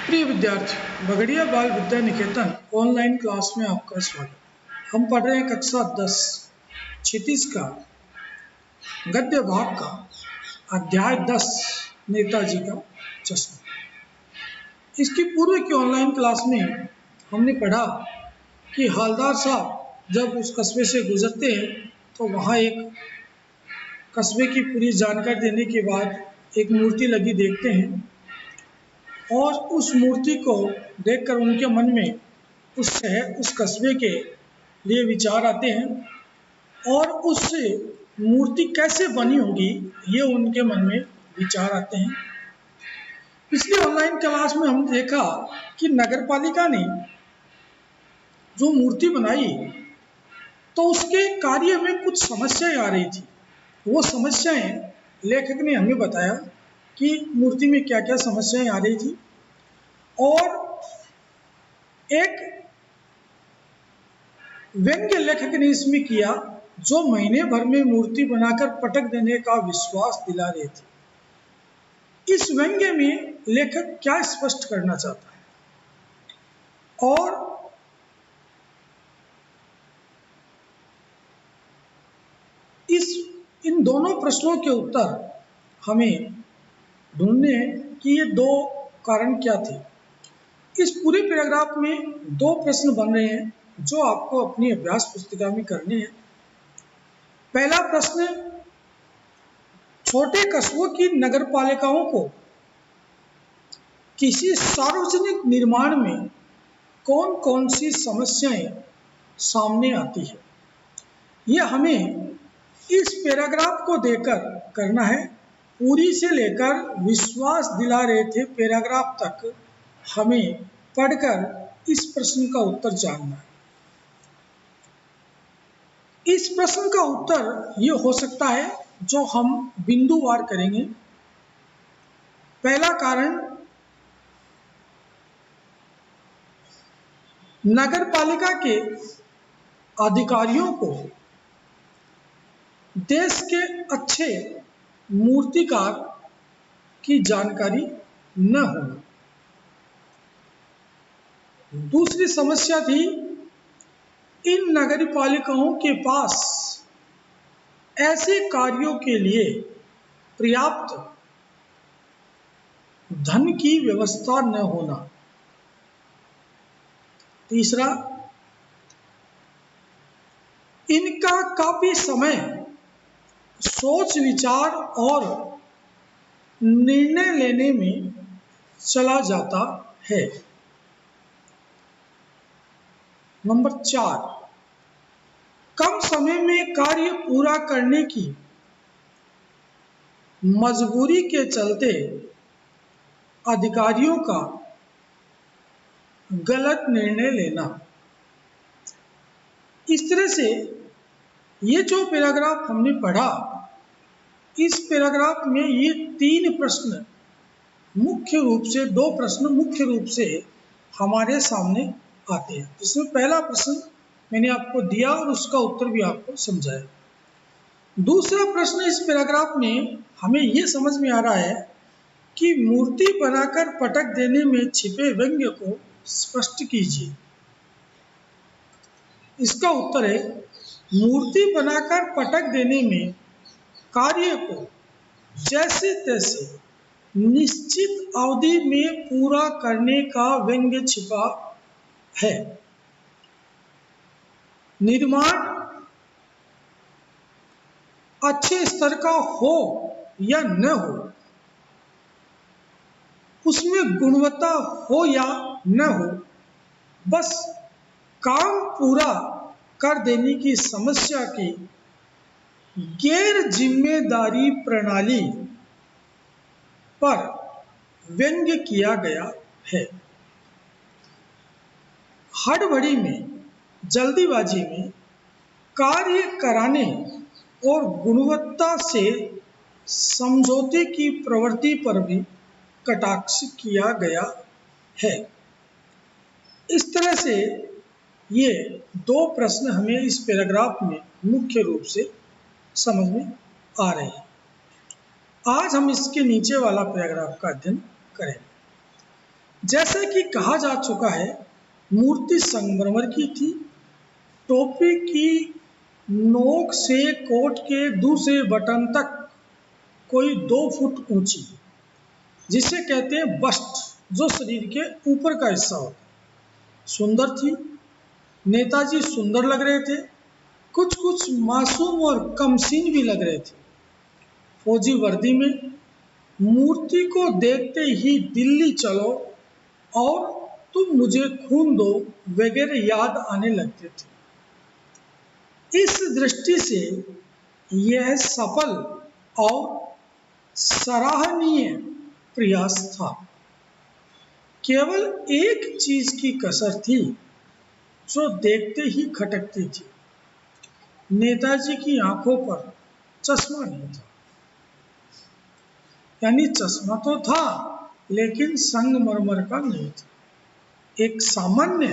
प्रिय विद्यार्थी, बगड़िया बाल विद्या निकेतन ऑनलाइन क्लास में आपका स्वागत। हम पढ़ रहे हैं कक्षा 10 क्षितिज का गद्य भाग का अध्याय 10 नेताजी का चश्मा। इसकी पूर्व की ऑनलाइन क्लास में हमने पढ़ा कि हवलदार साहब जब उस कस्बे से गुजरते हैं तो वहाँ एक कस्बे की पूरी जानकारी देने के बाद एक मूर्ति लगी देखते हैं और उस मूर्ति को देखकर उनके मन में उस कस्बे के लिए विचार आते हैं और उस मूर्ति कैसे बनी होगी ये उनके मन में विचार आते हैं। पिछली ऑनलाइन क्लास में हमने देखा कि नगरपालिका ने जो मूर्ति बनाई तो उसके कार्य में कुछ समस्याएं आ रही थी। वो समस्याएं लेखक ने हमें बताया कि मूर्ति में क्या क्या समस्याएं आ रही थी और एक व्यंग्य लेखक ने इसमें किया जो महीने भर में मूर्ति बनाकर पटक देने का विश्वास दिला रहे थे। इस व्यंग्य में लेखक क्या स्पष्ट करना चाहता है और इन दोनों प्रश्नों के उत्तर हमें ढूंढने हैं कि ये दो कारण क्या थे। इस पूरे पैराग्राफ में दो प्रश्न बन रहे हैं जो आपको अपनी अभ्यास पुस्तिका में करने हैं। पहला प्रश्न, छोटे कस्बों की नगरपालिकाओं को किसी सार्वजनिक निर्माण में कौन कौन सी समस्याएं सामने आती है, यह हमें इस पैराग्राफ को देखकर करना है। पूरी से लेकर विश्वास दिला रहे थे पैराग्राफ तक हमें पढ़कर इस प्रश्न का उत्तर जानना है। इस प्रश्न का उत्तर ये हो सकता है जो हम बिंदुवार करेंगे। पहला कारण, नगरपालिका के अधिकारियों को देश के अच्छे मूर्तिकार की जानकारी न होना। दूसरी समस्या थी, इन नगरपालिकाओं के पास ऐसे कार्यों के लिए पर्याप्त धन की व्यवस्था न होना। तीसरा, इनका काफी समय सोच विचार और निर्णय लेने में चला जाता है। नंबर 4, कम समय में कार्य पूरा करने की मजबूरी के चलते अधिकारियों का गलत निर्णय लेना। इस तरह से ये जो पैराग्राफ हमने पढ़ा, इस पैराग्राफ में ये तीन प्रश्न मुख्य रूप से, दो प्रश्न मुख्य रूप से हमारे सामने आते हैं। इसमें पहला प्रश्न मैंने आपको दिया और उसका उत्तर भी आपको समझाया। दूसरा प्रश्न इस पैराग्राफ में हमें ये समझ में आ रहा है कि मूर्ति बनाकर पटक देने में छिपे व्यंग्य को स्पष्ट कीजिए। इसका उत्तर है, मूर्ति बनाकर पटक देने में कार्य को जैसे तैसे निश्चित अवधि में पूरा करने का व्यंग्य छिपा है। निर्माण अच्छे स्तर का हो या न हो, उसमें गुणवत्ता हो या न हो, बस काम पूरा कर देने की समस्या की गैर जिम्मेदारी प्रणाली पर व्यंग्य किया गया है। हड़बड़ी में, जल्दीबाजी में कार्य कराने और गुणवत्ता से समझौते की प्रवृत्ति पर भी कटाक्ष किया गया है। इस तरह से ये दो प्रश्न हमें इस पैराग्राफ में मुख्य रूप से समझ में आ रहे हैं। आज हम इसके नीचे वाला पैराग्राफ का अध्ययन करेंगे। जैसे कि कहा जा चुका है, मूर्ति संगमरमर की थी, टोपी की नोक से कोट के दूसरे बटन तक कोई 2 फुट ऊंची, जिसे कहते हैं बस्ट, जो शरीर के ऊपर का हिस्सा होता है, सुंदर थी। नेताजी सुंदर लग रहे थे, कुछ कुछ मासूम और कमसीन भी लग रहे थे। फौजी वर्दी में मूर्ति को देखते ही दिल्ली चलो और तुम मुझे खून दो वगैरह याद आने लगते थे। इस दृष्टि से यह सफल और सराहनीय प्रयास था। केवल एक चीज की कसर थी जो देखते ही खटकती थी। नेताजी की आंखों पर चश्मा नहीं था। यानी चश्मा तो था, लेकिन संगमरमर का नहीं था। एक सामान्य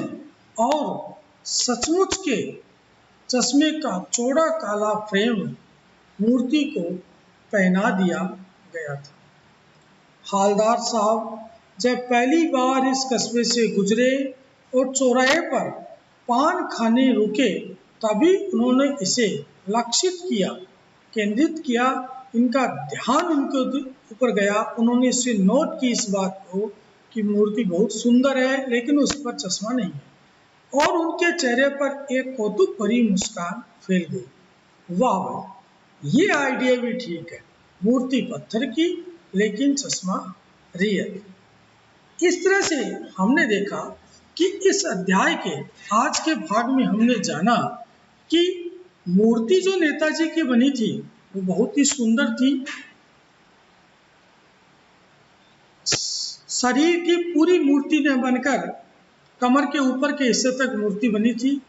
और सचमुच के चश्मे का चौड़ा काला फ्रेम मूर्ति को पहना दिया गया था। हालदार साहब जब पहली बार इस कस्बे से गुजरे और चौराहे पर पान खाने रुके, तभी उन्होंने इसे लक्षित किया, केंद्रित किया। इनका ध्यान उनके ऊपर गया। उन्होंने इसे नोट की इस बात को कि मूर्ति बहुत सुंदर है, लेकिन उस पर चश्मा नहीं है, और उनके चेहरे पर एक कौतुक भरी मुस्कान फैल गई। वाह भाई, ये आइडिया भी ठीक है, मूर्ति पत्थर की लेकिन चश्मा रियल। इस तरह से हमने देखा कि इस अध्याय के आज के भाग में हमने जाना कि मूर्ति जो नेताजी की बनी थी वो बहुत ही सुंदर थी। शरीर की पूरी मूर्ति ने बनकर कमर के ऊपर के हिस्से तक मूर्ति बनी थी।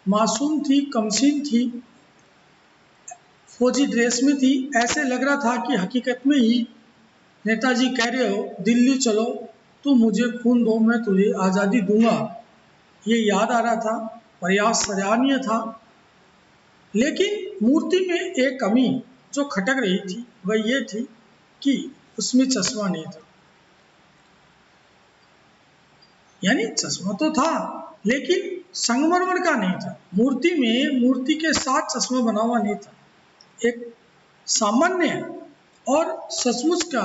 मासूम थी, कमसीन थी, फौजी ड्रेस में थी। ऐसे लग रहा था कि हकीकत में ही नेताजी कह रहे हो, दिल्ली चलो, तुम मुझे खून दो, मैं तुझे आज़ादी दूंगा। ये याद आ रहा था, प्रयास सराहनीय था। लेकिन मूर्ति में एक कमी जो खटक रही थी वह ये थी कि उसमें चश्मा नहीं था। यानी चश्मा तो था, लेकिन संगमरमर का नहीं था। मूर्ति में मूर्ति के साथ चश्मा बना हुआ नहीं था। एक सामान्य और सचमुच का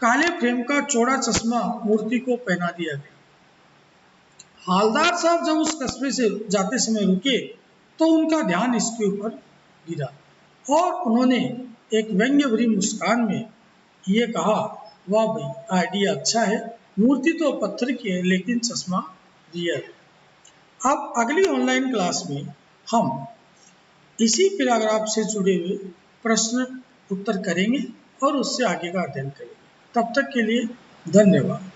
काले फ्रेम का चौड़ा चश्मा मूर्ति को पहना दिया गया। हालदार साहब जब उस कस्बे से जाते समय रुके तो उनका ध्यान इसके ऊपर गिरा और उन्होंने एक व्यंग्य भरी मुस्कान में ये कहा, वाह भाई, आइडिया अच्छा है, मूर्ति तो पत्थर की है लेकिन चश्मा रियल। अब अगली ऑनलाइन क्लास में हम इसी पैराग्राफ से जुड़े हुए प्रश्न उत्तर करेंगे और उससे आगे का अध्ययन करेंगे। तब तक के लिए धन्यवाद।